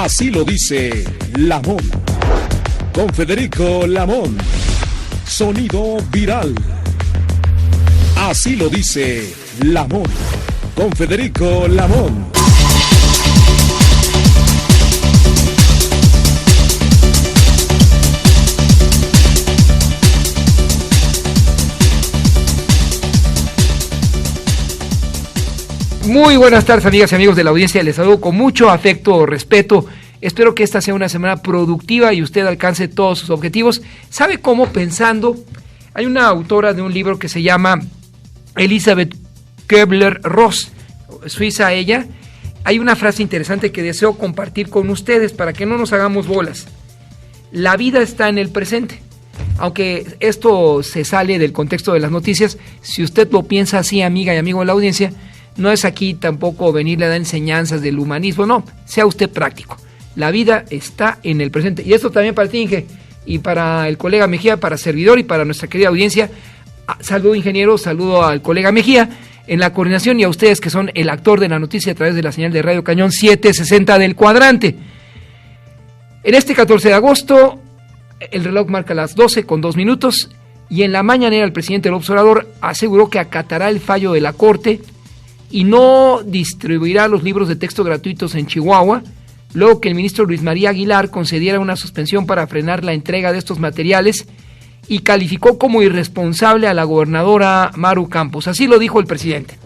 Así lo dice Lamón. Con Federico Lamón. Sonido viral. Así lo dice Lamón. Con Federico Lamón. Muy buenas tardes, amigas y amigos de la audiencia, les saludo con mucho afecto, respeto. Espero que esta sea una semana productiva y usted alcance todos sus objetivos. ¿Sabe cómo? Pensando, hay una autora de un libro que se llama Elizabeth Kübler-Ross, suiza ella. Hay una frase interesante que deseo compartir con ustedes para que no nos hagamos bolas. La vida está en el presente. Aunque esto se sale del contexto de las noticias, si usted lo piensa así, amiga y amigo de la audiencia, no es aquí tampoco venirle a dar enseñanzas del humanismo, no, sea usted práctico. La vida está en el presente. Y esto también para ti, Inge, y para el colega Mejía, para servidor y para nuestra querida audiencia. Saludo, ingeniero, saludo al colega Mejía en la coordinación y a ustedes que son el actor de la noticia a través de la señal de Radio Cañón 760 del cuadrante. En este 14 de agosto, el reloj marca las 12:02 y en la mañanera el presidente López Obrador aseguró que acatará el fallo de la Corte y no distribuirá los libros de texto gratuitos en Chihuahua, luego que el ministro Luis María Aguilar concediera una suspensión para frenar la entrega de estos materiales y calificó como irresponsable a la gobernadora Maru Campos. Así lo dijo el presidente.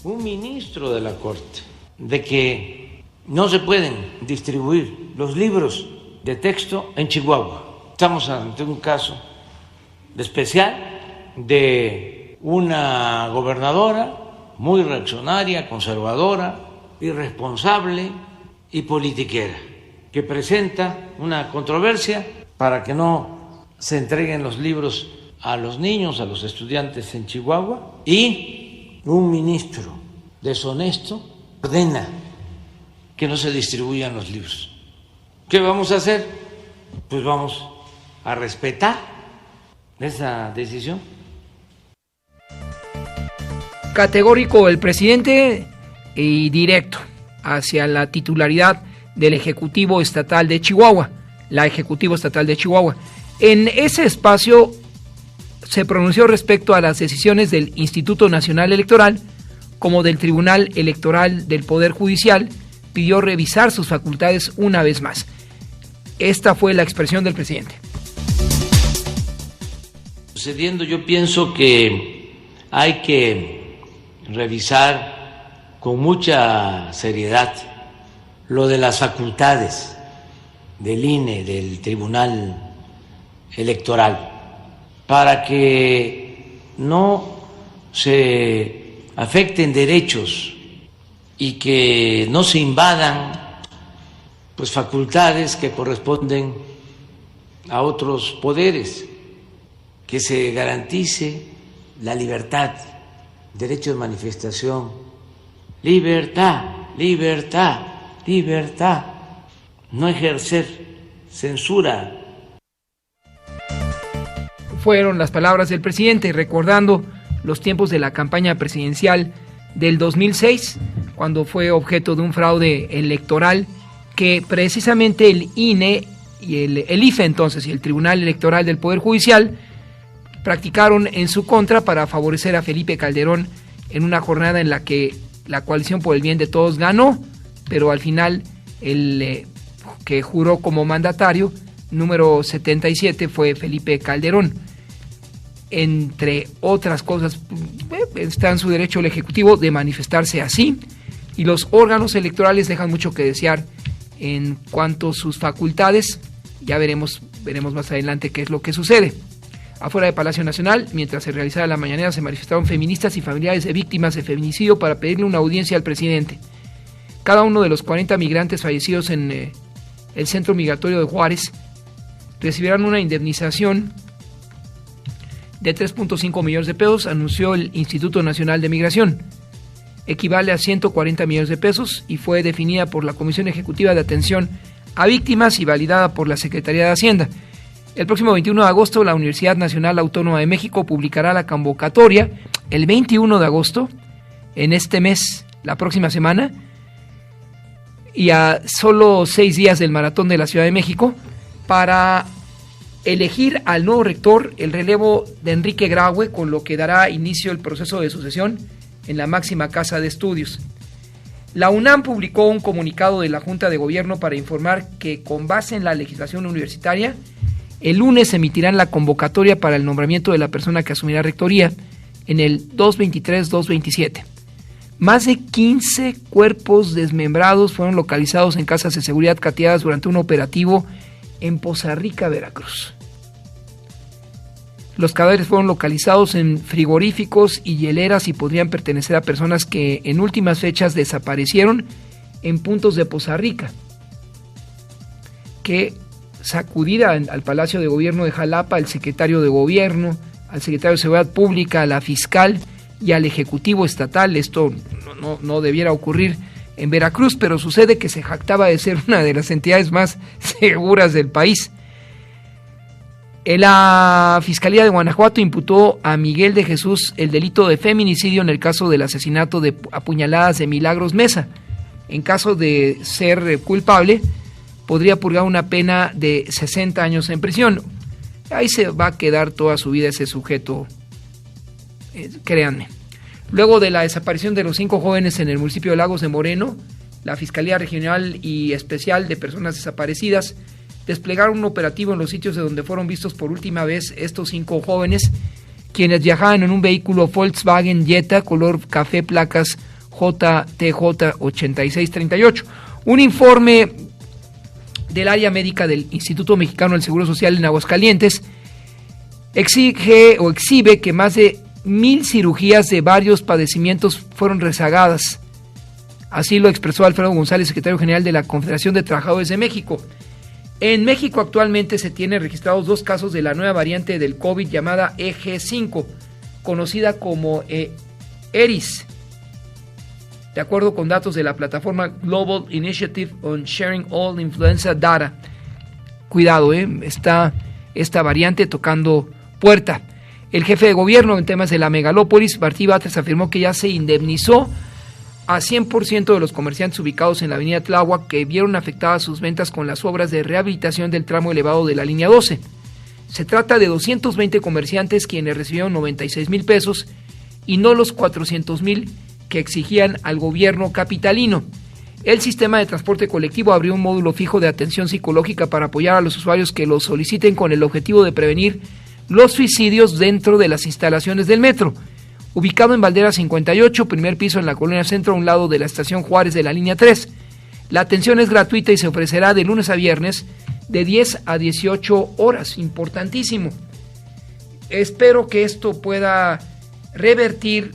Un ministro de la Corte, de que no se pueden distribuir los libros de texto en Chihuahua. Estamos ante un caso especial de una gobernadora muy reaccionaria, conservadora, irresponsable y politiquera, que presenta una controversia para que no se entreguen los libros a los niños, a los estudiantes en Chihuahua, y un ministro deshonesto ordena que no se distribuyan los libros. ¿Qué vamos a hacer? Pues vamos a respetar esa decisión. Categórico el presidente y directo hacia la titularidad del Ejecutivo Estatal de Chihuahua, la Ejecutivo Estatal de Chihuahua. En ese espacio se pronunció respecto a las decisiones del Instituto Nacional Electoral como del Tribunal Electoral del Poder Judicial, pidió revisar sus facultades una vez más. Esta fue la expresión del presidente. Sucediendo, yo pienso que hay que revisar con mucha seriedad lo de las facultades del INE, del Tribunal Electoral, para que no se afecten derechos y que no se invadan pues facultades que corresponden a otros poderes, que se garantice la libertad, derecho de manifestación, libertad, libertad, libertad, no ejercer censura. Fueron las palabras del presidente recordando los tiempos de la campaña presidencial del 2006, cuando fue objeto de un fraude electoral que precisamente el INE y el IFE entonces y el Tribunal Electoral del Poder Judicial practicaron en su contra para favorecer a Felipe Calderón en una jornada en la que la coalición por el bien de todos ganó, pero al final el que juró como mandatario, número 77, fue Felipe Calderón. Entre otras cosas, está en su derecho el Ejecutivo de manifestarse así, y los órganos electorales dejan mucho que desear en cuanto a sus facultades. Ya veremos más adelante qué es lo que sucede. Afuera de Palacio Nacional, mientras se realizaba la mañanera, se manifestaron feministas y familiares de víctimas de feminicidio para pedirle una audiencia al presidente. Cada uno de los 40 migrantes fallecidos en el centro migratorio de Juárez recibirán una indemnización de 3.5 millones de pesos, anunció el Instituto Nacional de Migración. Equivale a 140 millones de pesos y fue definida por la Comisión Ejecutiva de Atención a Víctimas y validada por la Secretaría de Hacienda. El próximo 21 de agosto, la Universidad Nacional Autónoma de México publicará la convocatoria. El 21 de agosto, en este mes, la próxima semana, y a solo 6 días del maratón de la Ciudad de México, para elegir al nuevo rector, el relevo de Enrique Graue, con lo que dará inicio el proceso de sucesión en la máxima casa de estudios. La UNAM publicó un comunicado de la Junta de Gobierno para informar que, con base en la legislación universitaria, el lunes emitirán la convocatoria para el nombramiento de la persona que asumirá rectoría en el 223-227. Más de 15 cuerpos desmembrados fueron localizados en casas de seguridad cateadas durante un operativo en Poza Rica, Veracruz. Los cadáveres fueron localizados en frigoríficos y hieleras y podrían pertenecer a personas que en últimas fechas desaparecieron en puntos de Poza Rica. Que sacudida al Palacio de Gobierno de Jalapa, al secretario de Gobierno, al secretario de Seguridad Pública, a la fiscal y al Ejecutivo Estatal. Esto no debiera ocurrir en Veracruz, pero sucede que se jactaba de ser una de las entidades más seguras del país. La Fiscalía de Guanajuato imputó a Miguel de Jesús el delito de feminicidio en el caso del asesinato de apuñaladas de Milagros Mesa. En caso de ser culpable, podría purgar una pena de 60 años en prisión. Ahí se va a quedar toda su vida ese sujeto, créanme. Luego de la desaparición de los 5 jóvenes en el municipio de Lagos de Moreno, la Fiscalía Regional y Especial de Personas Desaparecidas desplegaron un operativo en los sitios de donde fueron vistos por última vez estos 5 jóvenes, quienes viajaban en un vehículo Volkswagen Jetta color café, placas JTJ 8638. Un informe del área médica del Instituto Mexicano del Seguro Social en Aguascalientes exhibe que más de 1,000 cirugías de varios padecimientos fueron rezagadas. Así lo expresó Alfredo González, secretario general de la Confederación de Trabajadores de México. En México actualmente se tienen registrados 2 casos de la nueva variante del COVID llamada EG5, conocida como ERIS, de acuerdo con datos de la plataforma Global Initiative on Sharing All Influenza Data. Cuidado, está esta variante tocando puerta. El jefe de gobierno en temas de la megalópolis, Martí Batres, afirmó que ya se indemnizó a 100% de los comerciantes ubicados en la avenida Tláhuac que vieron afectadas sus ventas con las obras de rehabilitación del tramo elevado de la línea 12. Se trata de 220 comerciantes quienes recibieron 96,000 pesos y no los 400,000 que exigían al gobierno capitalino. El sistema de transporte colectivo abrió un módulo fijo de atención psicológica para apoyar a los usuarios que lo soliciten con el objetivo de prevenir los suicidios dentro de las instalaciones del metro. Ubicado en Valderas 58, primer piso en la Colonia Centro, a un lado de la estación Juárez de la línea 3. La atención es gratuita y se ofrecerá de lunes a viernes de 10 a 18 horas. Importantísimo. Espero que esto pueda revertir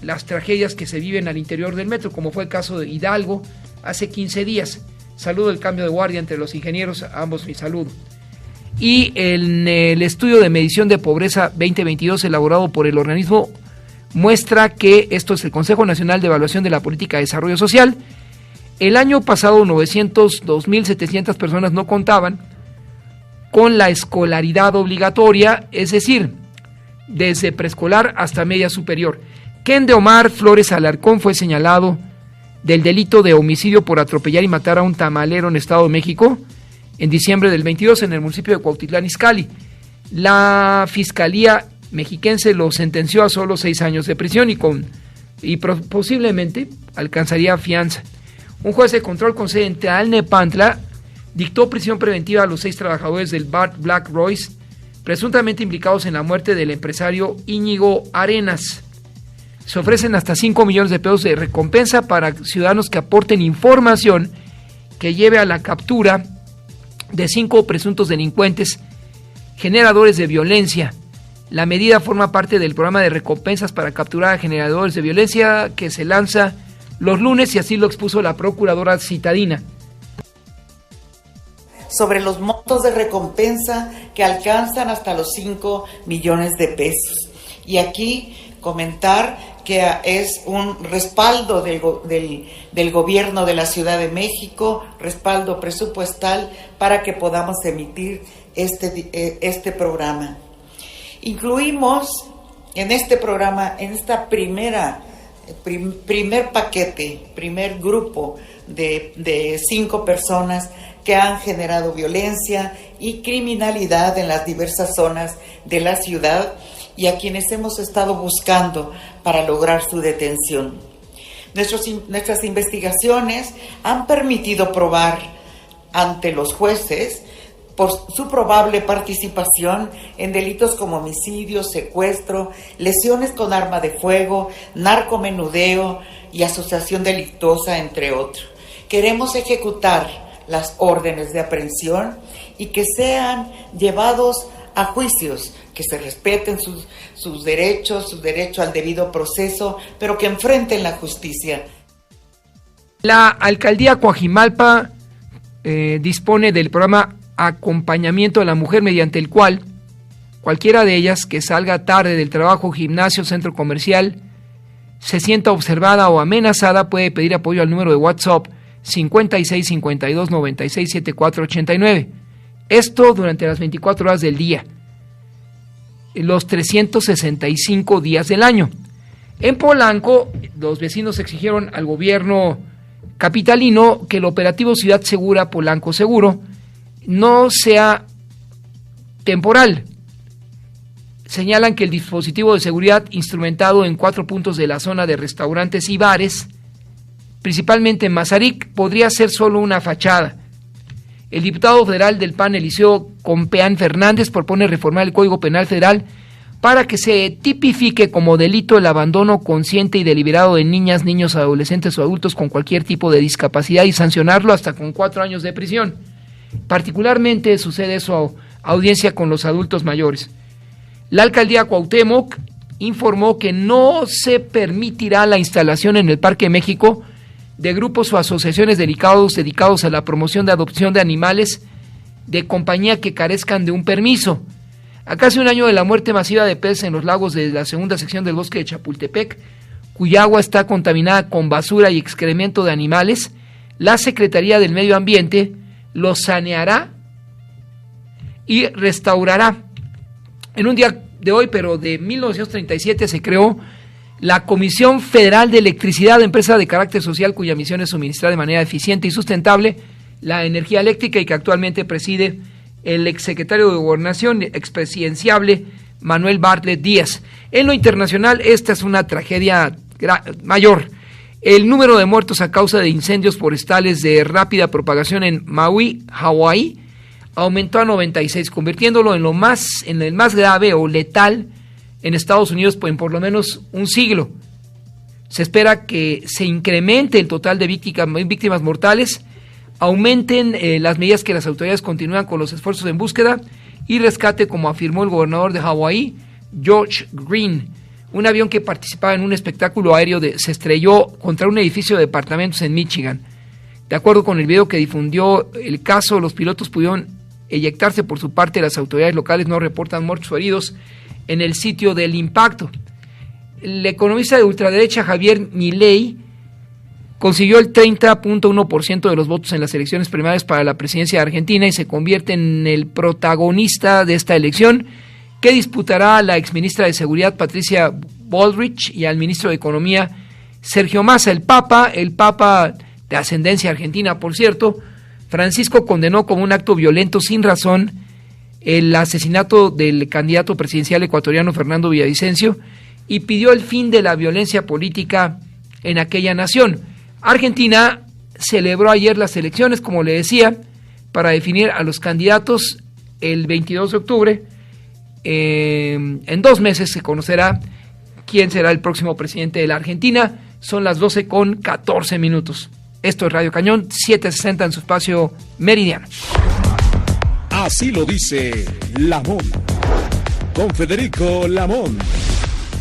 las tragedias que se viven al interior del metro, como fue el caso de Hidalgo hace 15 días. Saludo el cambio de guardia entre los ingenieros, a ambos mi saludo. Y en el estudio de medición de pobreza 2022 elaborado por el organismo muestra que esto es el Consejo Nacional de Evaluación de la Política de Desarrollo Social. El año pasado 902,700 personas no contaban con la escolaridad obligatoria, es decir, desde preescolar hasta media superior. Ken de Omar Flores Alarcón fue señalado del delito de homicidio por atropellar y matar a un tamalero en Estado de México en diciembre del 22 en el municipio de Cuautitlán Izcalli. La Fiscalía mexiquense lo sentenció a solo 6 años de prisión y posiblemente alcanzaría fianza. Un juez de control con sede en Tlalnepantla dictó prisión preventiva a los 6 trabajadores del bar Black Royce, presuntamente implicados en la muerte del empresario Íñigo Arenas. Se ofrecen hasta 5 millones de pesos de recompensa para ciudadanos que aporten información que lleve a la captura de 5 presuntos delincuentes generadores de violencia. La medida forma parte del programa de recompensas para capturar a generadores de violencia que se lanza los lunes, y así lo expuso la procuradora citadina. Sobre los montos de recompensa que alcanzan hasta los 5 millones de pesos. Y aquí comentar que es un respaldo del gobierno de la Ciudad de México, respaldo presupuestal para que podamos emitir este programa. Incluimos en este programa, en esta primera primer paquete, primer grupo de 5 personas que han generado violencia y criminalidad en las diversas zonas de la ciudad y a quienes hemos estado buscando para lograr su detención. Nuestras investigaciones han permitido probar ante los jueces por su probable participación en delitos como homicidio, secuestro, lesiones con arma de fuego, narcomenudeo y asociación delictuosa, entre otros. Queremos ejecutar las órdenes de aprehensión y que sean llevados a juicios, que se respeten sus derechos, su derecho al debido proceso, pero que enfrenten la justicia. La alcaldía Coajimalpa dispone del programa Acompañamiento a la Mujer, mediante el cual cualquiera de ellas que salga tarde del trabajo, gimnasio, centro comercial, se sienta observada o amenazada, puede pedir apoyo al número de WhatsApp 56 52 96 74 89. Esto durante las 24 horas del día, los 365 días del año. En Polanco, los vecinos exigieron al gobierno capitalino que el operativo Ciudad Segura Polanco Seguro no sea temporal. Señalan que el dispositivo de seguridad instrumentado en 4 puntos de la zona de restaurantes y bares, principalmente en Mazarik, podría ser solo una fachada. El diputado federal del PAN, Eliseo Compeán Fernández, propone reformar el Código Penal Federal para que se tipifique como delito el abandono consciente y deliberado de niñas, niños, adolescentes o adultos con cualquier tipo de discapacidad y sancionarlo hasta con 4 años de prisión. Particularmente sucede eso a audiencia con los adultos mayores. La alcaldía Cuauhtémoc informó que no se permitirá la instalación en el Parque México de grupos o asociaciones dedicados a la promoción de adopción de animales de compañía que carezcan de un permiso. A casi un año de la muerte masiva de peces en los lagos de la segunda sección del bosque de Chapultepec, cuya agua está contaminada con basura y excremento de animales, la Secretaría del Medio Ambiente lo saneará y restaurará. En un día de hoy, pero de 1937, se creó la Comisión Federal de Electricidad, empresa de carácter social cuya misión es suministrar de manera eficiente y sustentable la energía eléctrica y que actualmente preside el exsecretario de Gobernación, expresidenciable Manuel Bartlett Díaz. En lo internacional, esta es una tragedia mayor. El número de muertos a causa de incendios forestales de rápida propagación en Maui, Hawái, aumentó a 96, convirtiéndolo en el más grave o letal en Estados Unidos en por lo menos un siglo. Se espera que se incremente el total de víctimas mortales, aumenten las medidas que las autoridades continúan con los esfuerzos en búsqueda y rescate, como afirmó el gobernador de Hawái, George Green. Un avión que participaba en un espectáculo aéreo se estrelló contra un edificio de departamentos en Michigan. De acuerdo con el video que difundió el caso, los pilotos pudieron eyectarse. Por su parte, las autoridades locales no reportan muertos o heridos en el sitio del impacto. El economista de ultraderecha Javier Milei consiguió el 30.1% de los votos en las elecciones primarias para la presidencia de Argentina y se convierte en el protagonista de esta elección, que disputará a la exministra de Seguridad Patricia Bullrich y al ministro de Economía Sergio Massa. El Papa de ascendencia argentina, por cierto, Francisco, condenó como un acto violento sin razón el asesinato del candidato presidencial ecuatoriano Fernando Villavicencio y pidió el fin de la violencia política en aquella nación. Argentina celebró ayer las elecciones, como le decía, para definir a los candidatos el 22 de octubre. En 2 meses se conocerá quién será el próximo presidente de la Argentina. Son las 12:14. Esto es Radio Cañón, 7:60 en su espacio meridiano. Así lo dice Lamón. Con Federico Lamón.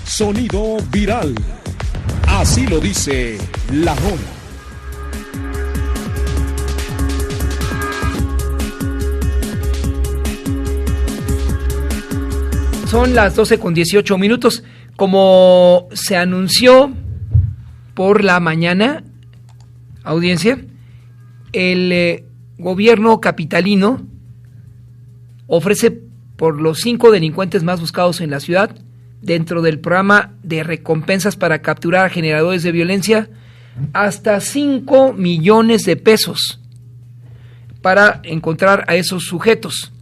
Sonido viral. Así lo dice Lamón. Son las 12:18. Como se anunció por la mañana, audiencia, el gobierno capitalino ofrece por los 5 delincuentes más buscados en la ciudad dentro del programa de recompensas para capturar a generadores de violencia hasta 5 millones de pesos para encontrar a esos sujetos.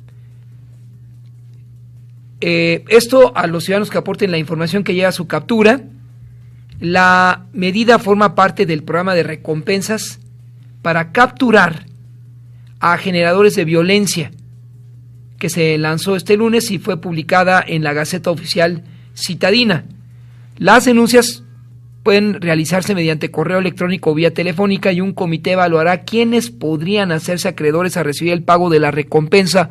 Esto a los ciudadanos que aporten la información que lleva a su captura. La medida forma parte del programa de recompensas para capturar a generadores de violencia que se lanzó este lunes y fue publicada en la Gaceta Oficial Citadina. Las denuncias pueden realizarse mediante correo electrónico o vía telefónica, y un comité evaluará quiénes podrían hacerse acreedores a recibir el pago de la recompensa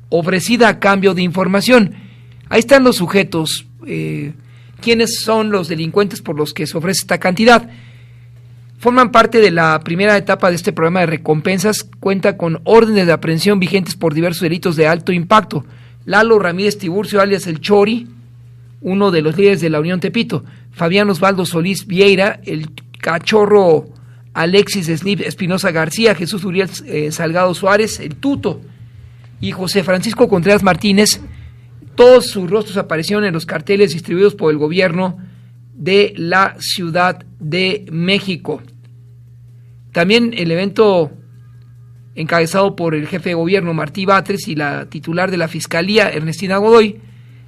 ofrecida a cambio de información. Ahí están los sujetos, quiénes son los delincuentes por los que se ofrece esta cantidad. Forman parte de la primera etapa de este programa de recompensas. Cuenta con órdenes de aprehensión vigentes por diversos delitos de alto impacto. Lalo Ramírez Tiburcio, alias El Chori, uno de los líderes de la Unión Tepito. Fabián Osvaldo Solís Vieira, el Cachorro Alexis Slip Espinosa García, Jesús Uriel Salgado Suárez, el Tuto, y José Francisco Contreras Martínez. Todos sus rostros aparecieron en los carteles distribuidos por el gobierno de la Ciudad de México. También el evento, encabezado por el jefe de gobierno Martí Batres y la titular de la Fiscalía Ernestina Godoy,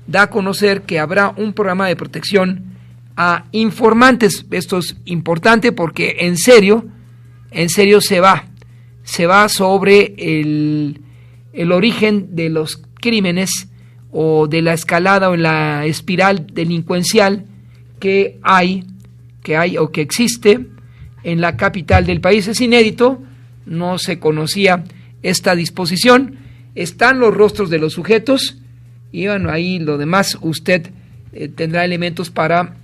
da a conocer que habrá un programa de protección a informantes. Esto es importante porque en serio se va sobre el origen de los crímenes o de la escalada o en la espiral delincuencial que hay o que existe en la capital del país. Es inédito, no se conocía esta disposición. Están los rostros de los sujetos y bueno, ahí lo demás usted tendrá elementos para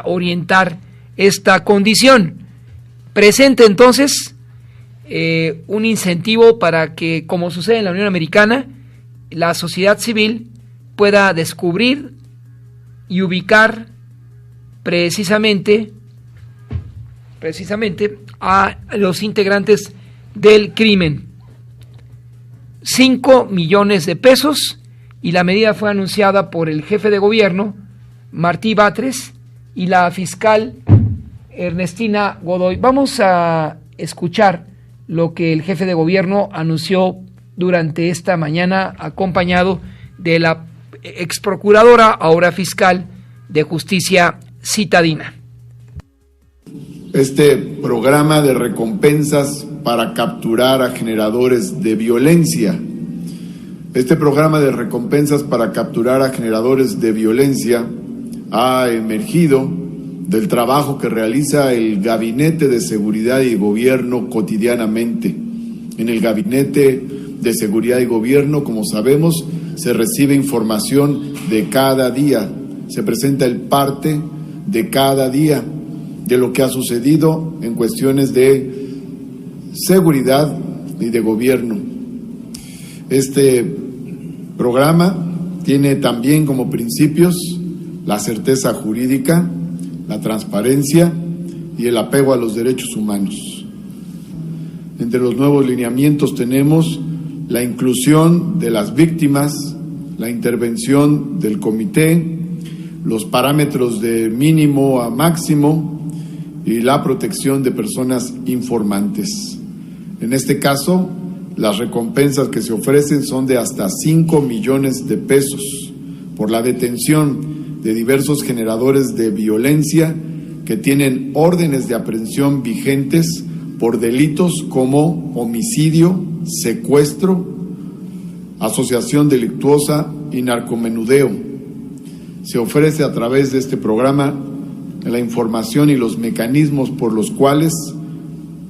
orientar esta condición. Presente entonces un incentivo para que, como sucede en la Unión Americana, la sociedad civil pueda descubrir y ubicar precisamente a los integrantes del crimen. 5 millones de pesos, y la medida fue anunciada por el jefe de gobierno, Martí Batres, y la fiscal Ernestina Godoy. Vamos a escuchar lo que el jefe de gobierno anunció durante esta mañana, acompañado de la exprocuradora, ahora fiscal de Justicia Citadina. Este programa de recompensas para capturar a generadores de violencia. Este programa de recompensas para capturar a generadores de violencia ha emergido del trabajo que realiza el Gabinete de Seguridad y Gobierno cotidianamente. En el Gabinete de Seguridad y Gobierno, como sabemos, se recibe información de cada día, se presenta el parte de cada día de lo que ha sucedido en cuestiones de seguridad y de gobierno. Este programa tiene también como principios la certeza jurídica, la transparencia y el apego a los derechos humanos. Entre los nuevos lineamientos tenemos la inclusión de las víctimas, la intervención del comité, los parámetros de mínimo a máximo y la protección de personas informantes. En este caso, las recompensas que se ofrecen son de hasta 5 millones de pesos por la detención de diversos generadores de violencia que tienen órdenes de aprehensión vigentes por delitos como homicidio, secuestro, asociación delictuosa y narcomenudeo. Se ofrece a través de este programa la información y los mecanismos por los cuales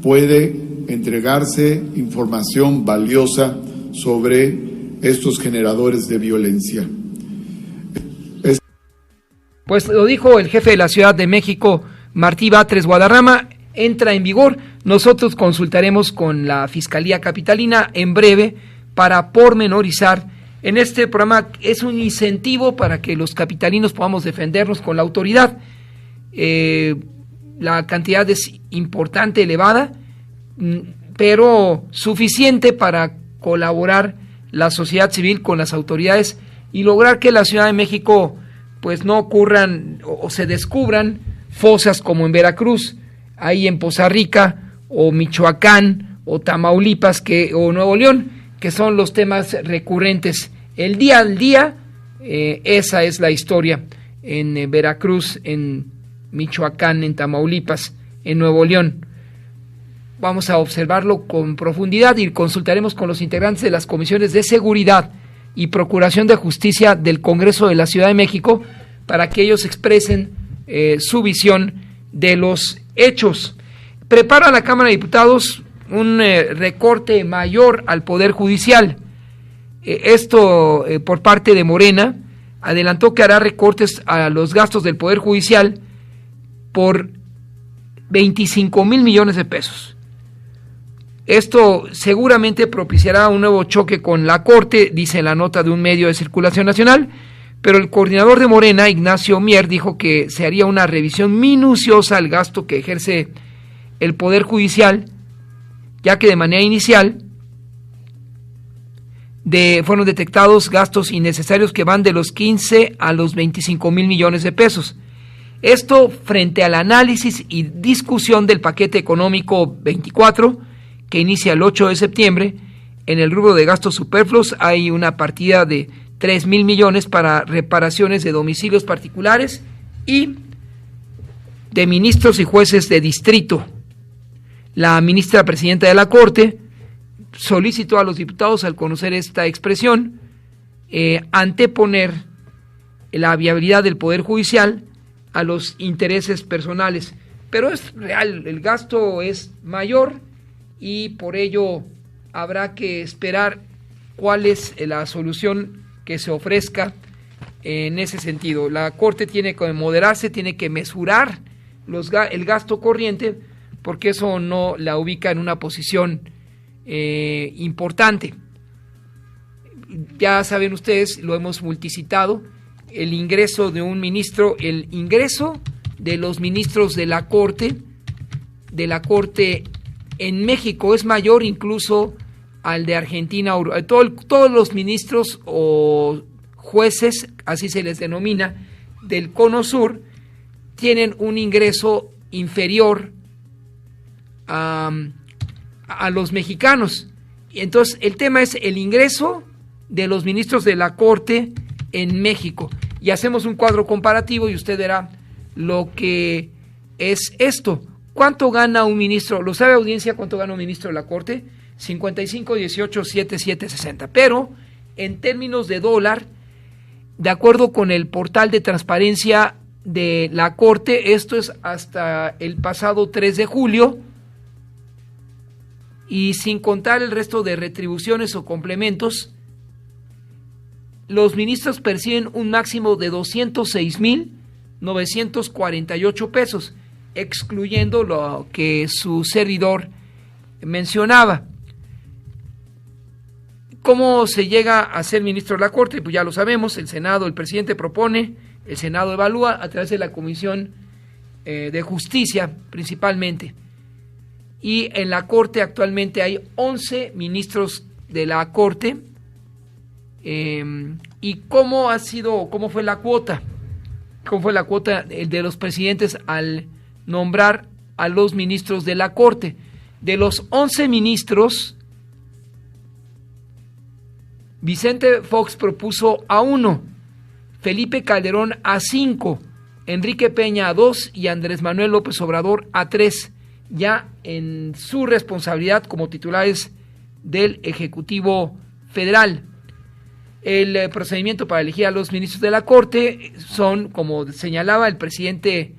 puede entregarse información valiosa sobre estos generadores de violencia. Pues lo dijo el jefe de la Ciudad de México, Martí Batres Guadarrama. Entra en vigor. Nosotros consultaremos con la Fiscalía Capitalina en breve para pormenorizar. En este programa es un incentivo para que los capitalinos podamos defendernos con la autoridad. La cantidad es importante, elevada, pero suficiente para colaborar la sociedad civil con las autoridades y lograr que la Ciudad de México pues no ocurran o se descubran fosas como en Veracruz, ahí en Poza Rica, o Michoacán, o Tamaulipas, o Nuevo León, que son los temas recurrentes. El día al día, esa es la historia en Veracruz, en Michoacán, en Tamaulipas, en Nuevo León. Vamos a observarlo con profundidad y consultaremos con los integrantes de las comisiones de seguridad y procuración de justicia del Congreso de la Ciudad de México para que ellos expresen su visión de los hechos. Prepara la Cámara de Diputados un recorte mayor al Poder Judicial. Esto por parte de Morena adelantó que hará recortes a los gastos del Poder Judicial por 25,000 millones de pesos. Esto seguramente propiciará un nuevo choque con la Corte, dice la nota de un medio de circulación nacional, pero el coordinador de Morena, Ignacio Mier, dijo que se haría una revisión minuciosa al gasto que ejerce el Poder Judicial, ya que de manera inicial fueron detectados gastos innecesarios que van de los 15 a los 25,000 millones de pesos. Esto frente al análisis y discusión del paquete económico 24, que inicia el 8 de septiembre. En el rubro de gastos superfluos hay una partida de 3,000 millones para reparaciones de domicilios particulares y de ministros y jueces de distrito. La ministra presidenta de la Corte solicitó a los diputados, al conocer esta expresión, anteponer la viabilidad del Poder Judicial a los intereses personales. Pero es real, el gasto es mayor y por ello habrá que esperar cuál es la solución que se ofrezca en ese sentido. La Corte tiene que moderarse, tiene que mesurar el gasto corriente, porque eso no la ubica en una posición importante. Ya saben ustedes, lo hemos multicitado, el ingreso de un ministro, el ingreso de los ministros de la Corte en México es mayor incluso al de Argentina. Todos los ministros o jueces, así se les denomina, del Cono Sur, tienen un ingreso inferior a los mexicanos. Y entonces el tema es el ingreso de los ministros de la Corte en México. Y hacemos un cuadro comparativo y usted verá lo que es esto. ¿Cuánto gana un ministro? ¿Lo sabe, audiencia, cuánto gana un ministro de la Corte? 55, 18, 7, 7, 60. Pero en términos de dólar, de acuerdo con el portal de transparencia de la Corte, esto es hasta el pasado 3 de julio, y sin contar el resto de retribuciones o complementos, los ministros perciben un máximo de 206,948 pesos, excluyendo lo que su servidor mencionaba. ¿Cómo se llega a ser ministro de la Corte? Pues ya lo sabemos, el Senado, el presidente propone, el Senado evalúa a través de la Comisión de Justicia principalmente. Y en la Corte actualmente hay 11 ministros de la Corte. ¿Y cómo fue la cuota? ¿Cómo fue la cuota de los presidentes al nombrar a los ministros de la Corte? De los 11 ministros, Vicente Fox propuso a 1, Felipe Calderón a 5, Enrique Peña a 2 y Andrés Manuel López Obrador a 3, ya en su responsabilidad como titulares del Ejecutivo Federal. El procedimiento para elegir a los ministros de la Corte son, como señalaba, el presidente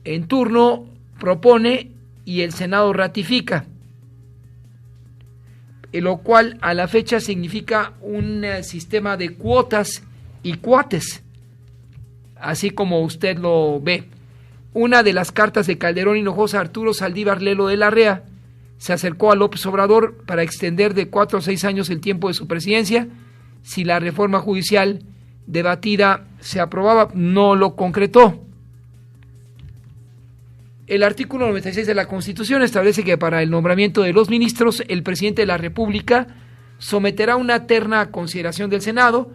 en turno propone y el Senado ratifica, lo cual a la fecha significa un sistema de cuotas y cuates, así como usted lo ve. Una de las cartas de Calderón Hinojosa, Arturo Saldívar Lelo de Larrea, se acercó a López Obrador para extender de 4 a 6 años el tiempo de su presidencia. Si la reforma judicial debatida se aprobaba, no lo concretó. El artículo 96 de la Constitución establece que para el nombramiento de los ministros, el presidente de la República someterá una terna a consideración del Senado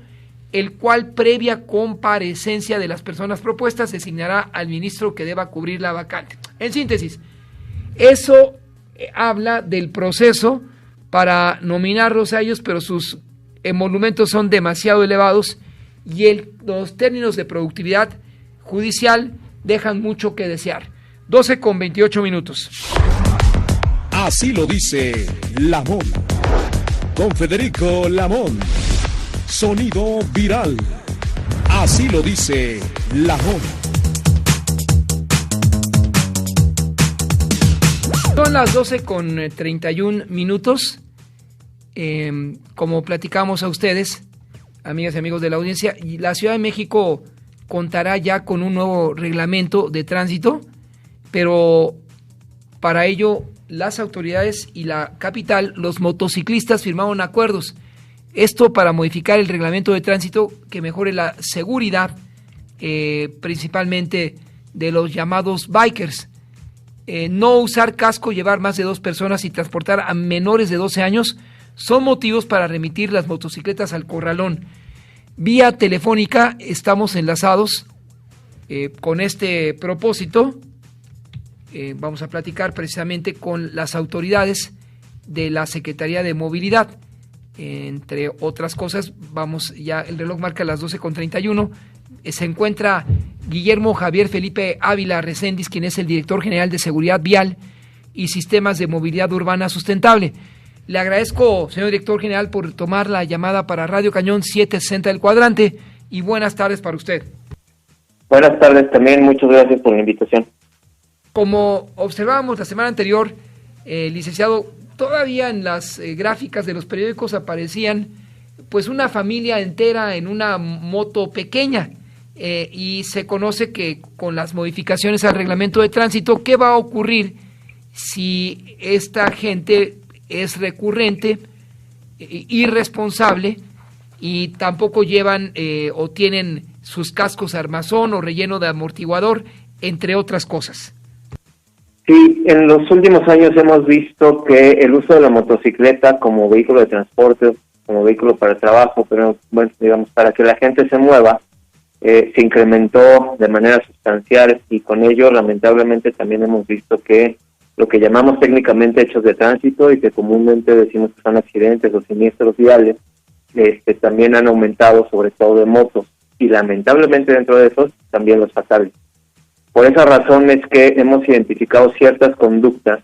el cual, previa comparecencia de las personas propuestas, designará al ministro que deba cubrir la vacante. En síntesis, eso habla del proceso para nominarlos a ellos, pero sus emolumentos son demasiado elevados y los términos de productividad judicial dejan mucho que desear. 12:28. Así lo dice Lamón. Con Federico Lamón. Sonido viral. Así lo dice Lamón. Son las 12:31. Como platicamos a ustedes, amigas y amigos de la audiencia, la Ciudad de México contará ya con un nuevo reglamento de tránsito, pero para ello las autoridades y la capital, los motociclistas firmaron acuerdos. Esto para modificar el reglamento de tránsito que mejore la seguridad, principalmente de los llamados bikers. No usar casco, llevar más de 2 personas y transportar a menores de 12 años son motivos para remitir las motocicletas al corralón. Vía telefónica estamos enlazados con este propósito. Vamos a platicar precisamente con las autoridades de la Secretaría de Movilidad. Entre otras cosas, el reloj marca las 12:31. Se encuentra Guillermo Javier Felipe Ávila Recendis, quien es el director general de Seguridad Vial y Sistemas de Movilidad Urbana Sustentable. Le agradezco, señor director general, por tomar la llamada para Radio Cañón 760 del Cuadrante, y buenas tardes para usted. Buenas tardes también, muchas gracias por la invitación. Como observábamos la semana anterior, licenciado, todavía en las gráficas de los periódicos aparecían pues una familia entera en una moto pequeña, y se conoce que con las modificaciones al reglamento de tránsito, ¿qué va a ocurrir si esta gente es recurrente, irresponsable y tampoco llevan o tienen sus cascos armazón o relleno de amortiguador, entre otras cosas? Sí, en los últimos años hemos visto que el uso de la motocicleta como vehículo de transporte, como vehículo para el trabajo, pero bueno, digamos, para que la gente se mueva, se incrementó de manera sustancial, y con ello lamentablemente también hemos visto que lo que llamamos técnicamente hechos de tránsito y que comúnmente decimos que son accidentes o siniestros viales, también han aumentado, sobre todo de motos, y lamentablemente dentro de esos también los fatales. Por esa razón es que hemos identificado ciertas conductas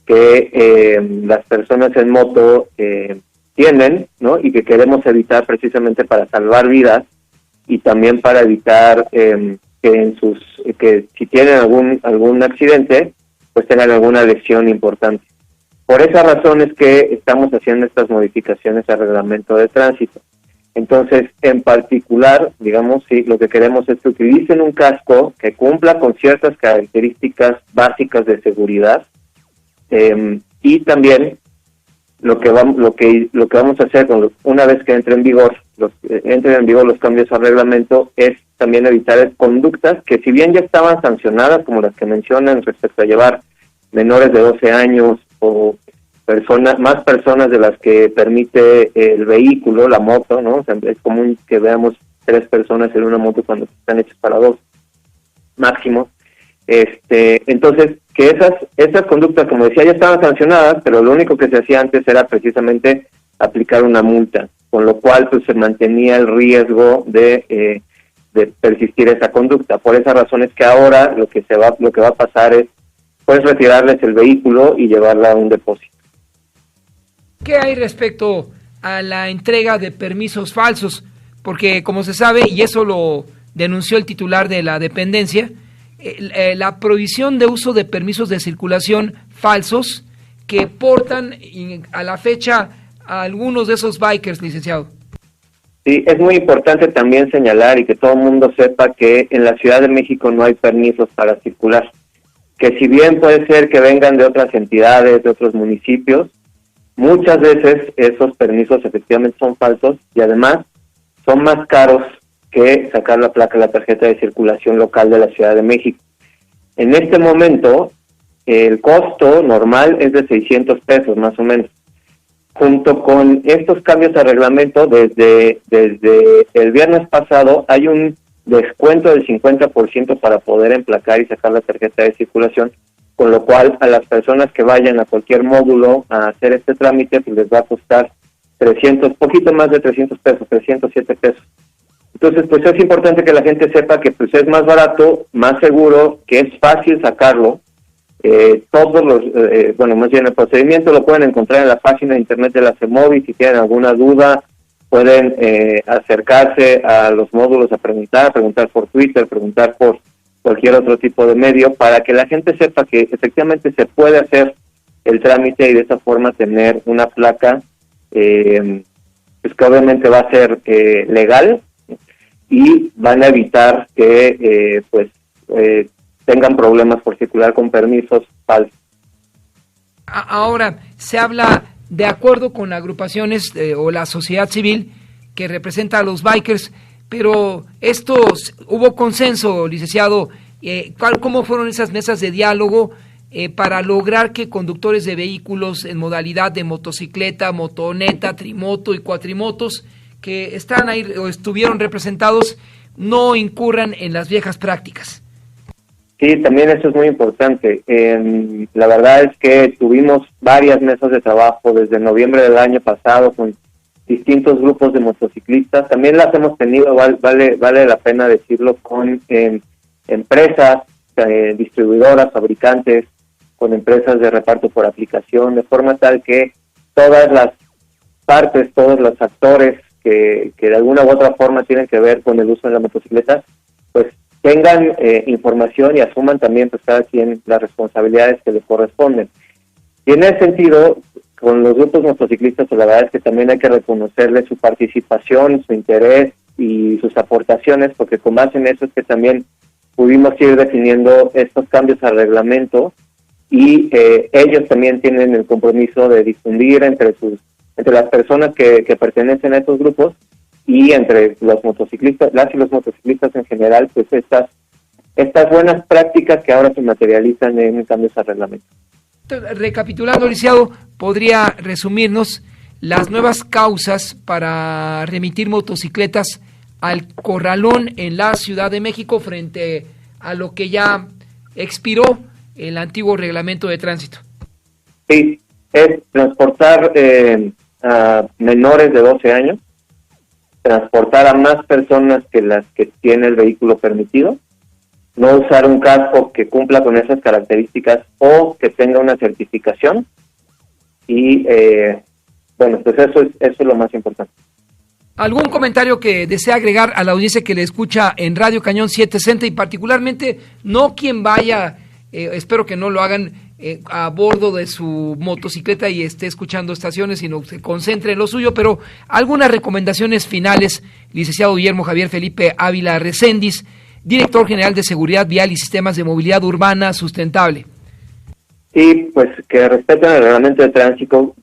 que las personas en moto tienen, ¿no? Y que queremos evitar precisamente para salvar vidas, y también para evitar que si tienen algún accidente, pues tengan alguna lesión importante. Por esa razón es que estamos haciendo estas modificaciones al reglamento de tránsito. Entonces, en particular, digamos, sí, lo que queremos es que utilicen un casco que cumpla con ciertas características básicas de seguridad, y también lo que vamos a hacer una vez que entren en vigor los cambios al reglamento, es también evitar conductas que, si bien ya estaban sancionadas, como las que mencionan respecto a llevar menores de 12 años o más personas de las que permite el vehículo, la moto, ¿no? O sea, es común que veamos 3 personas en una moto cuando están hechas para 2 máximo. Entonces, que esas conductas, como decía, ya estaban sancionadas, pero lo único que se hacía antes era precisamente aplicar una multa, con lo cual pues se mantenía el riesgo de persistir esa conducta. Por esa razón es que ahora lo que va a pasar es pues retirarles el vehículo y llevarla a un depósito. ¿Qué hay respecto a la entrega de permisos falsos? Porque, como se sabe, y eso lo denunció el titular de la dependencia, la prohibición de uso de permisos de circulación falsos que portan a la fecha a algunos de esos bikers, licenciado. Sí, es muy importante también señalar y que todo el mundo sepa que en la Ciudad de México no hay permisos para circular, que si bien puede ser que vengan de otras entidades, de otros municipios, muchas veces esos permisos efectivamente son falsos, y además son más caros que sacar la placa de la tarjeta de circulación local de la Ciudad de México. En este momento, el costo normal es de 600 pesos más o menos. junto con estos cambios al reglamento, desde el viernes pasado hay un descuento del 50% para poder emplacar y sacar la tarjeta de circulación, con lo cual a las personas que vayan a cualquier módulo a hacer este trámite, pues les va a costar 300, poquito más de 300 pesos, 307 pesos. Entonces, pues es importante que la gente sepa que pues es más barato, más seguro, que es fácil sacarlo. Todos los, más bien el procedimiento lo pueden encontrar en la página de internet de la CEMOVI. Si tienen alguna duda, pueden acercarse a los módulos a preguntar por Twitter, preguntar por cualquier otro tipo de medio, para que la gente sepa que efectivamente se puede hacer el trámite y de esa forma tener una placa, pues que obviamente va a ser legal, y van a evitar que tengan problemas por circular con permisos falsos. Ahora, se habla de acuerdo con agrupaciones o la sociedad civil que representa a los bikers, pero hubo consenso, licenciado. ¿Cómo fueron esas mesas de diálogo para lograr que conductores de vehículos en modalidad de motocicleta, motoneta, trimoto y cuatrimotos que están ahí o estuvieron representados no incurran en las viejas prácticas? Sí, también eso es muy importante. La verdad es que tuvimos varias mesas de trabajo desde noviembre del año pasado con distintos grupos de motociclistas. También las hemos tenido, vale la pena decirlo, con empresas, distribuidoras, fabricantes, con empresas de reparto por aplicación, de forma tal que todas las partes, todos los actores que de alguna u otra forma tienen que ver con el uso de la motocicleta, pues tengan información y asuman también pues cada quien las responsabilidades que les corresponden. Y en ese sentido, con los grupos motociclistas, pues la verdad es que también hay que reconocerles su participación, su interés y sus aportaciones, porque con base en eso es que también pudimos ir definiendo estos cambios al reglamento, y ellos también tienen el compromiso de difundir entre las personas que pertenecen a estos grupos y entre los motociclistas, las y los motociclistas en general, pues estas buenas prácticas que ahora se materializan en cambios al reglamento. Recapitulando, licenciado, ¿podría resumirnos las nuevas causas para remitir motocicletas al corralón en la Ciudad de México frente a lo que ya expiró el antiguo reglamento de tránsito? Sí, es transportar a menores de 12 años, transportar a más personas que las que tiene el vehículo permitido, no usar un casco que cumpla con esas características o que tenga una certificación, y pues eso es lo más importante. ¿Algún comentario que desea agregar a la audiencia que le escucha en Radio Cañón 760 y particularmente no quien vaya, espero que no lo hagan a bordo de su motocicleta y esté escuchando estaciones, sino se concentre en lo suyo, pero algunas recomendaciones finales, licenciado Guillermo Javier Felipe Ávila Recendis, director general de Seguridad Vial y Sistemas de Movilidad Urbana Sustentable? Sí, pues que respeten el reglamento de tránsito,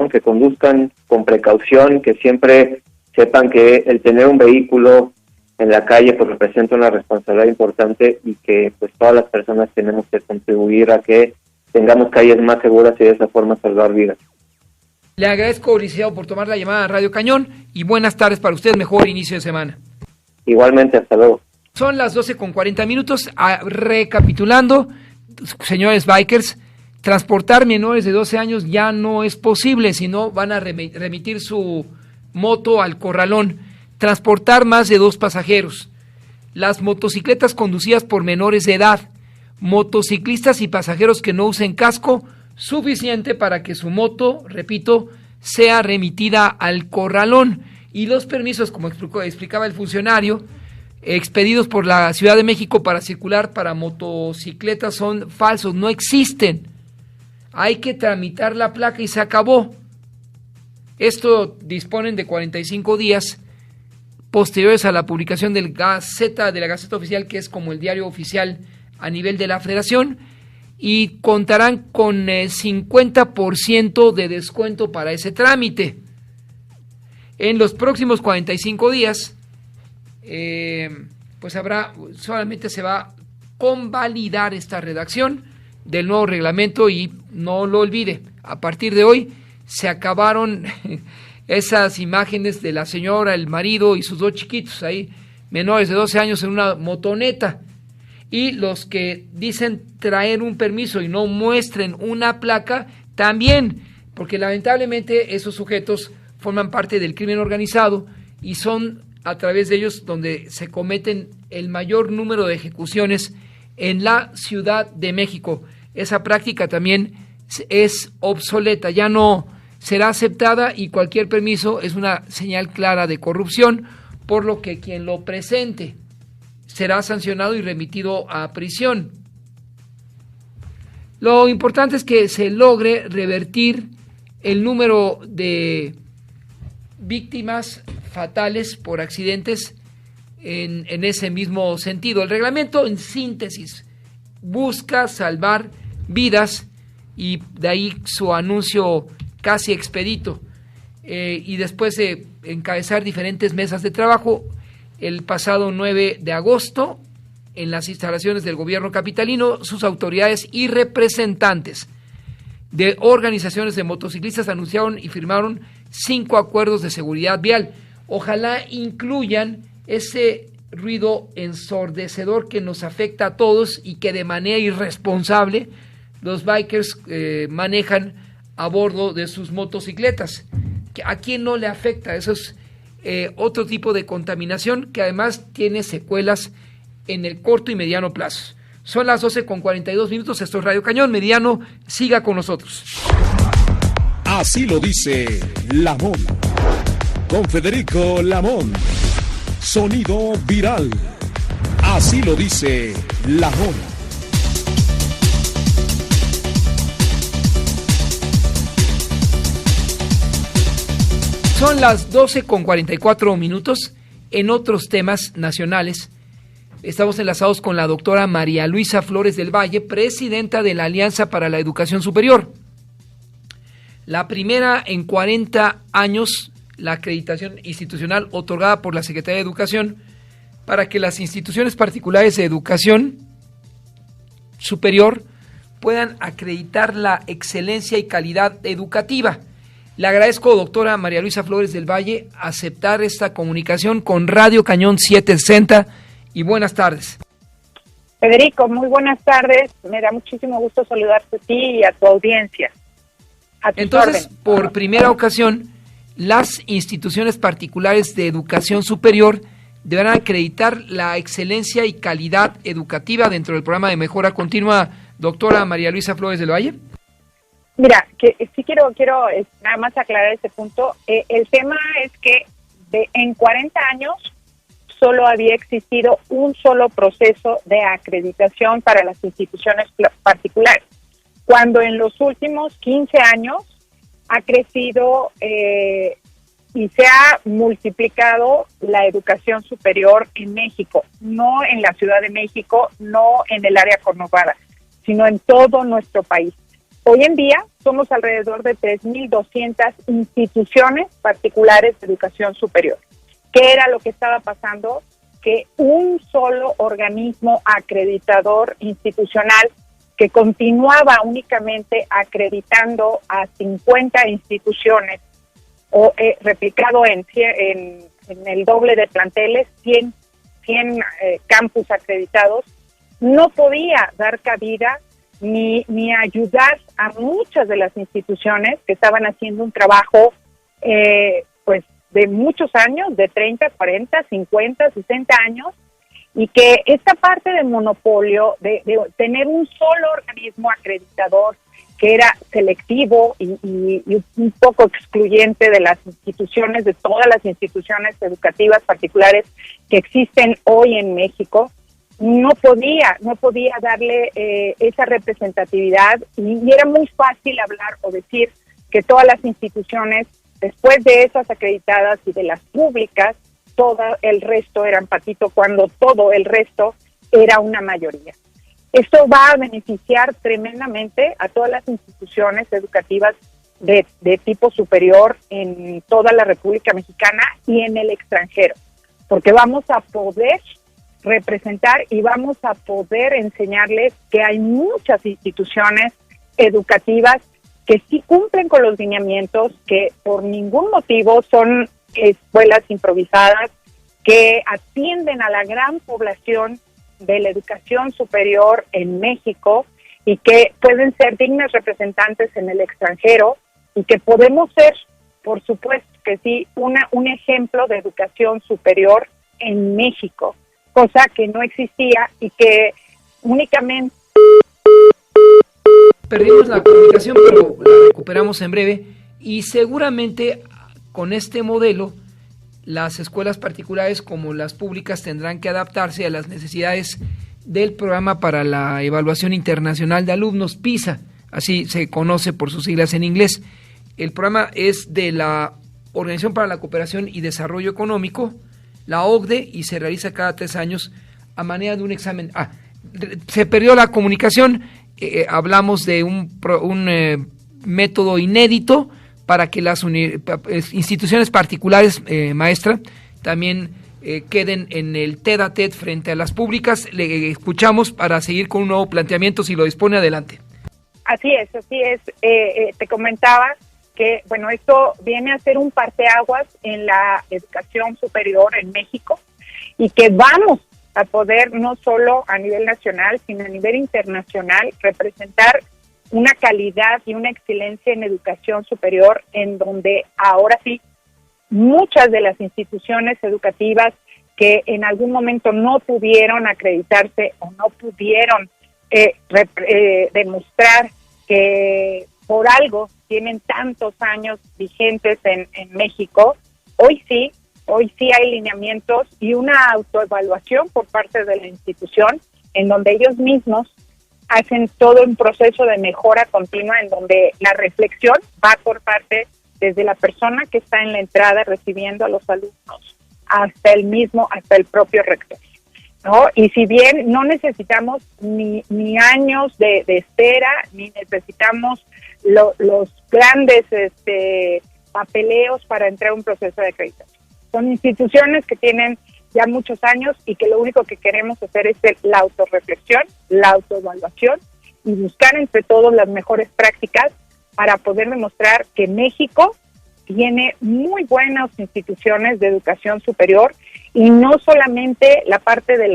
que conduzcan con precaución, que siempre sepan que el tener un vehículo en la calle pues representa una responsabilidad importante, y que pues todas las personas tenemos que contribuir a que tengamos calles más seguras y de esa forma salvar vidas. Le agradezco, licenciado, por tomar la llamada a Radio Cañón y buenas tardes para usted, mejor inicio de semana. Igualmente, hasta luego. Son las 12:40. Recapitulando, señores bikers, transportar menores de 12 años ya no es posible, sino van a remitir su moto al corralón. Transportar más de 2 pasajeros. Las motocicletas conducidas por menores de edad. Motociclistas y pasajeros que no usen casco, suficiente para que su moto, repito, sea remitida al corralón. Y los permisos, como explicaba el funcionario, expedidos por la Ciudad de México para circular para motocicletas son falsos, no existen. Hay que tramitar la placa y se acabó. Esto disponen de 45 días posteriores a la publicación de la Gaceta Oficial, que es como el diario oficial a nivel de la Federación, y contarán con 50% de descuento para ese trámite. En los próximos 45 días, solamente se va a convalidar esta redacción del nuevo reglamento, y no lo olvide, a partir de hoy se acabaron esas imágenes de la señora, el marido y sus 2 chiquitos ahí, menores de 12 años en una motoneta. Y los que dicen traer un permiso y no muestren una placa, también, porque lamentablemente esos sujetos forman parte del crimen organizado y son a través de ellos donde se cometen el mayor número de ejecuciones en la Ciudad de México. Esa práctica también es obsoleta, ya no será aceptada y cualquier permiso es una señal clara de corrupción, por lo que quien lo presente será sancionado y remitido a prisión. Lo importante es que se logre revertir el número de víctimas fatales por accidentes en ese mismo sentido. El reglamento, en síntesis, busca salvar vidas y de ahí su anuncio casi expedito. Y después de encabezar diferentes mesas de trabajo, el pasado 9 de agosto, en las instalaciones del gobierno capitalino, sus autoridades y representantes de organizaciones de motociclistas anunciaron y firmaron 5 acuerdos de seguridad vial. Ojalá incluyan ese ruido ensordecedor que nos afecta a todos y que de manera irresponsable los bikers manejan a bordo de sus motocicletas. ¿A quién no le afecta? Eso es otro tipo de contaminación que además tiene secuelas en el corto y mediano plazo. Son las 12:42, esto es Radio Cañón. Mediano, siga con nosotros. Así lo dice Lamón. Con Federico Lamón. Sonido viral. Así lo dice Lamón. Son las 12:44. En otros temas nacionales, estamos enlazados con la doctora María Luisa Flores del Valle, presidenta de la Alianza para la Educación Superior. La primera en 40 años, la acreditación institucional otorgada por la Secretaría de Educación para que las instituciones particulares de educación superior puedan acreditar la excelencia y calidad educativa. Le agradezco, doctora María Luisa Flores del Valle, aceptar esta comunicación con Radio Cañón 760 y buenas tardes. Federico, muy buenas tardes. Me da muchísimo gusto saludarte a ti y a tu audiencia. Entonces, por primera ocasión, las instituciones particulares de educación superior deberán acreditar la excelencia y calidad educativa dentro del programa de mejora continua, doctora María Luisa Flores del Valle. Mira, que sí quiero nada más aclarar este punto. El tema es que en 40 años solo había existido un solo proceso de acreditación para las instituciones particulares, cuando en los últimos 15 años ha crecido y se ha multiplicado la educación superior en México, no en la Ciudad de México, no en el área conurbada, sino en todo nuestro país. Hoy en día somos alrededor de 3.200 instituciones particulares de educación superior. ¿Qué era lo que estaba pasando? Que un solo organismo acreditador institucional que continuaba únicamente acreditando a 50 instituciones o replicado en el doble de planteles, 100 campus acreditados, no podía dar cabida ni ayudar a muchas de las instituciones que estaban haciendo un trabajo pues de muchos años, de 30, 40, 50, 60 años, y que esta parte de monopolio, de tener un solo organismo acreditador que era selectivo y un poco excluyente de las instituciones, de todas las instituciones educativas particulares que existen hoy en México, no podía darle esa representatividad y era muy fácil hablar o decir que todas las instituciones, después de esas acreditadas y de las públicas, todo el resto eran patito, cuando todo el resto era una mayoría. Esto va a beneficiar tremendamente a todas las instituciones educativas de tipo superior en toda la República Mexicana y en el extranjero, porque vamos a poder representar y vamos a poder enseñarles que hay muchas instituciones educativas que sí cumplen con los lineamientos, que por ningún motivo son escuelas improvisadas, que atienden a la gran población de la educación superior en México y que pueden ser dignas representantes en el extranjero y que podemos ser, por supuesto que sí, un ejemplo de educación superior en México, cosa que no existía y que únicamente... Perdimos la comunicación, pero la recuperamos en breve y seguramente con este modelo las escuelas particulares como las públicas tendrán que adaptarse a las necesidades del programa para la evaluación internacional de alumnos, PISA, así se conoce por sus siglas en inglés. El programa es de la Organización para la Cooperación y Desarrollo Económico, la OCDE, y se realiza cada 3 años a manera de un examen. Se perdió la comunicación, hablamos de un método inédito para que las instituciones particulares, maestra, también queden en el tête-à-tête frente a las públicas. Le escuchamos para seguir con un nuevo planteamiento, si lo dispone, adelante. Así es. Te comentaba que, bueno, esto viene a ser un parteaguas en la educación superior en México y que vamos a poder no solo a nivel nacional, sino a nivel internacional representar una calidad y una excelencia en educación superior en donde ahora sí muchas de las instituciones educativas que en algún momento no pudieron acreditarse o no pudieron demostrar que por algo tienen tantos años vigentes en México, hoy sí hay lineamientos y una autoevaluación por parte de la institución en donde ellos mismos hacen todo un proceso de mejora continua en donde la reflexión va por parte desde la persona que está en la entrada recibiendo a los alumnos hasta el propio rector, ¿no? Y si bien no necesitamos ni años de espera, ni necesitamos los grandes papeleos para entrar a un proceso de acreditación. Son instituciones que tienen ya muchos años y que lo único que queremos hacer es la autorreflexión, la autoevaluación y buscar entre todos las mejores prácticas para poder demostrar que México tiene muy buenas instituciones de educación superior y no solamente la parte de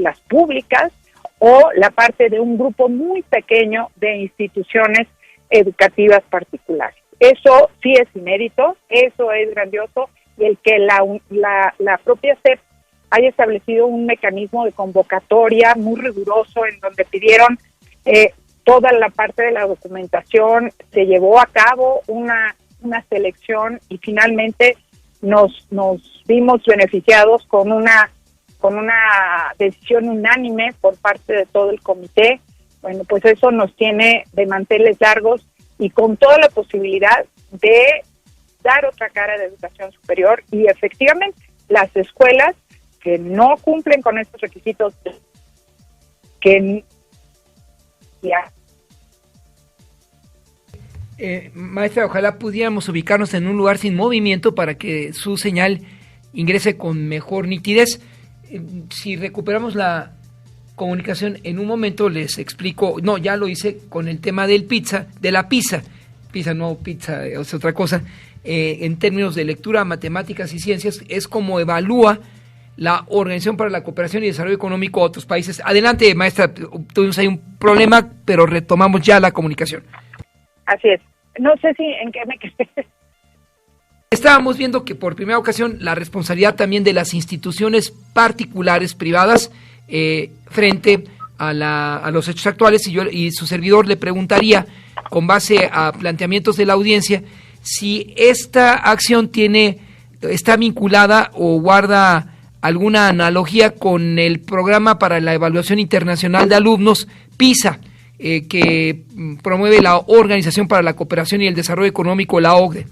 las públicas o la parte de un grupo muy pequeño de instituciones educativas particulares. Eso sí es inédito, eso es grandioso, y el que la propia SEP haya establecido un mecanismo de convocatoria muy riguroso en donde pidieron toda la parte de la documentación, se llevó a cabo una selección y finalmente nos vimos beneficiados con una decisión unánime por parte de todo el comité. Bueno, pues eso nos tiene de manteles largos y con toda la posibilidad de dar otra cara de educación superior y efectivamente las escuelas que no cumplen con estos requisitos que ya. Maestra, ojalá pudiéramos ubicarnos en un lugar sin movimiento para que su señal ingrese con mejor nitidez. Si recuperamos la comunicación en un momento les explico, no, ya lo hice con el tema del de la PISA, no pizza, es otra cosa, en términos de lectura, matemáticas y ciencias, es como evalúa la Organización para la Cooperación y Desarrollo Económico a otros países. Adelante, maestra, tuvimos ahí un problema, pero retomamos ya la comunicación. Así es. No sé si en qué me quedé. Estábamos viendo que por primera ocasión la responsabilidad también de las instituciones particulares, privadas, frente a los hechos actuales, y su servidor le preguntaría, con base a planteamientos de la audiencia, si esta acción está vinculada o guarda alguna analogía con el programa para la evaluación internacional de alumnos, PISA, que promueve la Organización para la Cooperación y el Desarrollo Económico, la OCDE.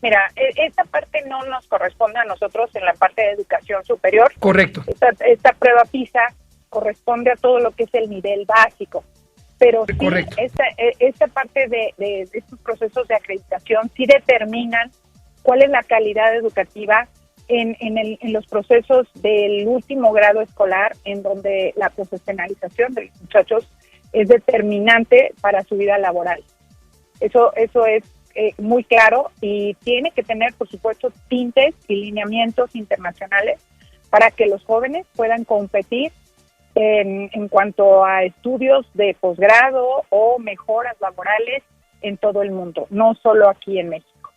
Mira, esta parte no nos corresponde a nosotros en la parte de educación superior. Correcto. Esta prueba PISA corresponde a todo lo que es el nivel básico. Pero sí, esta parte de estos procesos de acreditación sí determinan cuál es la calidad educativa en los procesos del último grado escolar, en donde la profesionalización de los muchachos es determinante para su vida laboral. Eso es muy claro y tiene que tener, por supuesto, tintes y lineamientos internacionales para que los jóvenes puedan competir en cuanto a estudios de posgrado o mejoras laborales en todo el mundo, no solo aquí en México.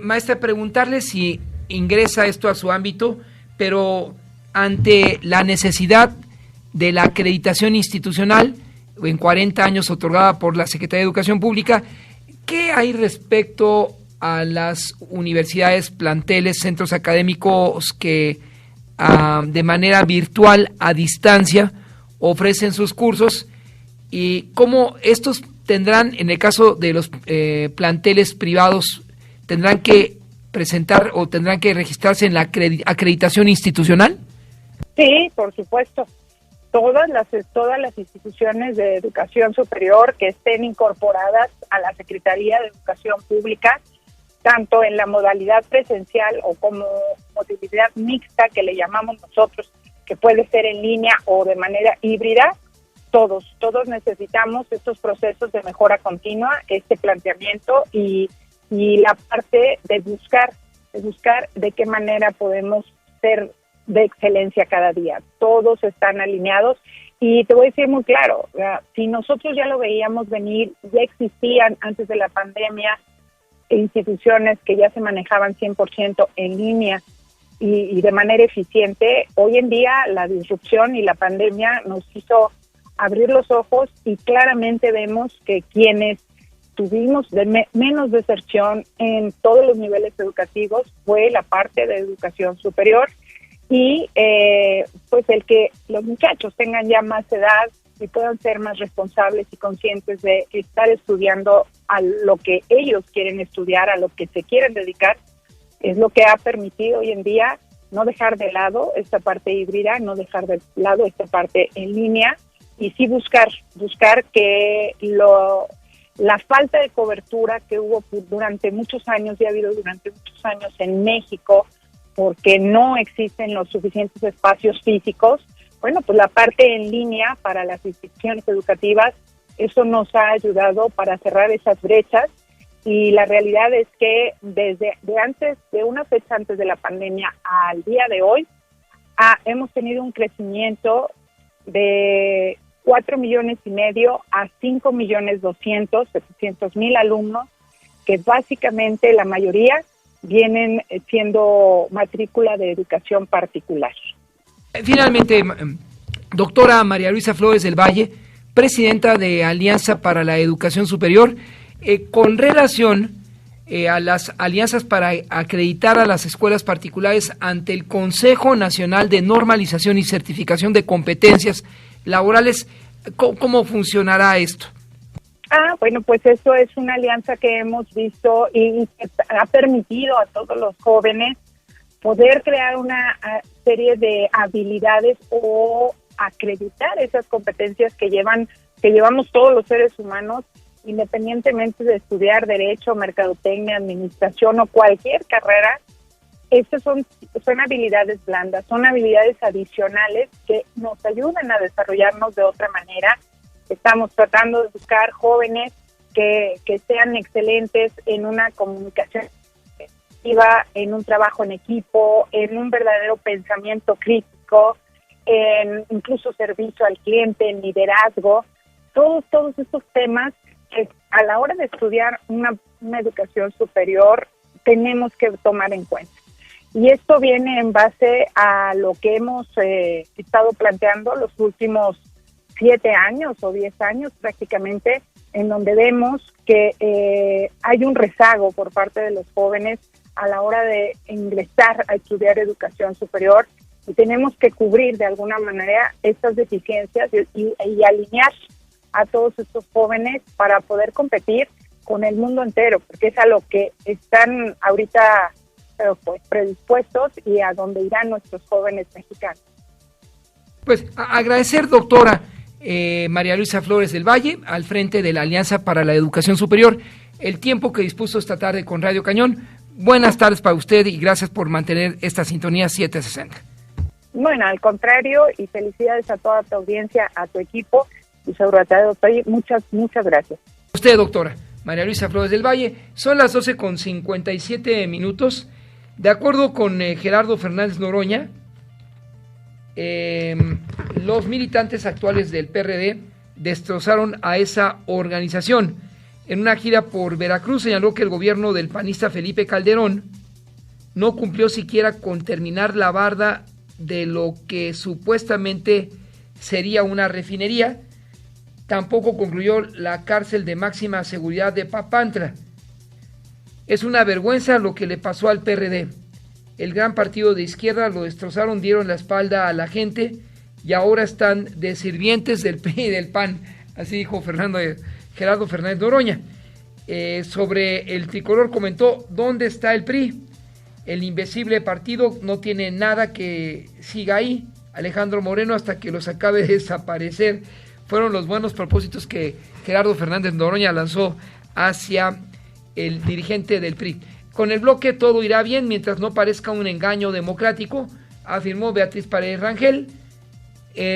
Maestra, preguntarle si ingresa esto a su ámbito, pero ante la necesidad de la acreditación institucional, en 40 años otorgada por la Secretaría de Educación Pública, ¿qué hay respecto a las universidades, planteles, centros académicos que de manera virtual, a distancia, ofrecen sus cursos, y cómo estos tendrán, en el caso de los planteles privados, tendrán que presentar o tendrán que registrarse en la acreditación institucional? Sí, por supuesto. Todas las instituciones de educación superior que estén incorporadas a la Secretaría de Educación Pública, tanto en la modalidad presencial o como modalidad mixta que le llamamos nosotros, que puede ser en línea o de manera híbrida, todos necesitamos estos procesos de mejora continua, este planteamiento y la parte de buscar de qué manera podemos ser de excelencia cada día. Todos están alineados y te voy a decir muy claro, si nosotros ya lo veíamos venir, ya existían antes de la pandemia instituciones que ya se manejaban 100% en línea y de manera eficiente. Hoy en día la disrupción y la pandemia nos hizo abrir los ojos y claramente vemos que quienes tuvimos menos deserción en todos los niveles educativos fue la parte de educación superior y pues el que los muchachos tengan ya más edad y puedan ser más responsables y conscientes de estar estudiando a lo que ellos quieren estudiar, a lo que se quieren dedicar, es lo que ha permitido hoy en día no dejar de lado esta parte híbrida, no dejar de lado esta parte en línea y sí buscar que la falta de cobertura que hubo durante muchos años y ha habido durante muchos años en México, porque no existen los suficientes espacios físicos, bueno, pues la parte en línea para las instituciones educativas, eso nos ha ayudado para cerrar esas brechas y la realidad es que desde una fecha antes de la pandemia al día de hoy, hemos tenido un crecimiento de 4,5 millones a 5,200,700,000 alumnos, que básicamente la mayoría vienen siendo matrícula de educación particular. Finalmente, doctora María Luisa Flores del Valle, presidenta de Alianza para la Educación Superior, con relación a las alianzas para acreditar a las escuelas particulares ante el Consejo Nacional de Normalización y Certificación de Competencias Laborales, ¿cómo funcionará esto? Bueno, pues eso es una alianza que hemos visto y que ha permitido a todos los jóvenes poder crear una serie de habilidades o acreditar esas competencias que llevamos todos los seres humanos, independientemente de estudiar derecho, mercadotecnia, administración o cualquier carrera. Estas son habilidades blandas, son habilidades adicionales que nos ayudan a desarrollarnos de otra manera. Estamos tratando de buscar jóvenes que sean excelentes en una comunicación efectiva, en un trabajo en equipo, en un verdadero pensamiento crítico, en incluso servicio al cliente, en liderazgo. Todos estos temas que a la hora de estudiar una educación superior tenemos que tomar en cuenta. Y esto viene en base a lo que hemos estado planteando los últimos 7 años o 10 años prácticamente, en donde vemos que hay un rezago por parte de los jóvenes a la hora de ingresar a estudiar educación superior y tenemos que cubrir de alguna manera estas deficiencias y alinear a todos estos jóvenes para poder competir con el mundo entero, porque es a lo que están ahorita pues predispuestos y a dónde irán nuestros jóvenes mexicanos. Pues agradecer, doctora María Luisa Flores del Valle, al frente de la Alianza para la Educación Superior, el tiempo que dispuso esta tarde con Radio Cañón. Buenas tardes para usted y gracias por mantener esta sintonía 760. Bueno, al contrario, y felicidades a toda tu audiencia, a tu equipo y sobre todo, muchas gracias. Usted, doctora. María Luisa Flores del Valle. Son las 12:57. De acuerdo con Gerardo Fernández Noroña, los militantes actuales del PRD destrozaron a esa organización. En una gira por Veracruz señaló que el gobierno del panista Felipe Calderón no cumplió siquiera con terminar la barda de lo que supuestamente sería una refinería. Tampoco concluyó la cárcel de máxima seguridad de Papantla. Es una vergüenza lo que le pasó al PRD. El gran partido de izquierda lo destrozaron, dieron la espalda a la gente y ahora están de sirvientes del PRI y del PAN. Así dijo Gerardo Fernández Noroña. Sobre el tricolor comentó: ¿dónde está el PRI? El invisible partido no tiene nada que siga ahí. Alejandro Moreno hasta que los acabe de desaparecer. Fueron los buenos propósitos que Gerardo Fernández Noroña lanzó hacia el dirigente del PRI. Con el bloque todo irá bien mientras no parezca un engaño democrático, afirmó Beatriz Paredes Rangel.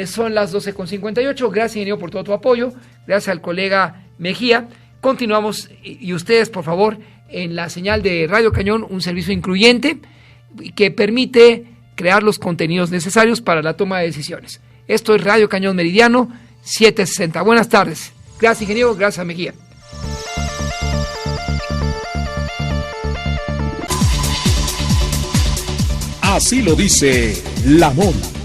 Son las 12:58. Gracias, ingeniero, por todo tu apoyo. Gracias al colega Mejía. Continuamos, y ustedes, por favor, en la señal de Radio Cañón, un servicio incluyente que permite crear los contenidos necesarios para la toma de decisiones. Esto es Radio Cañón Meridiano 760. Buenas tardes. Gracias, ingeniero. Gracias, Mejía. Así lo dice Lamón.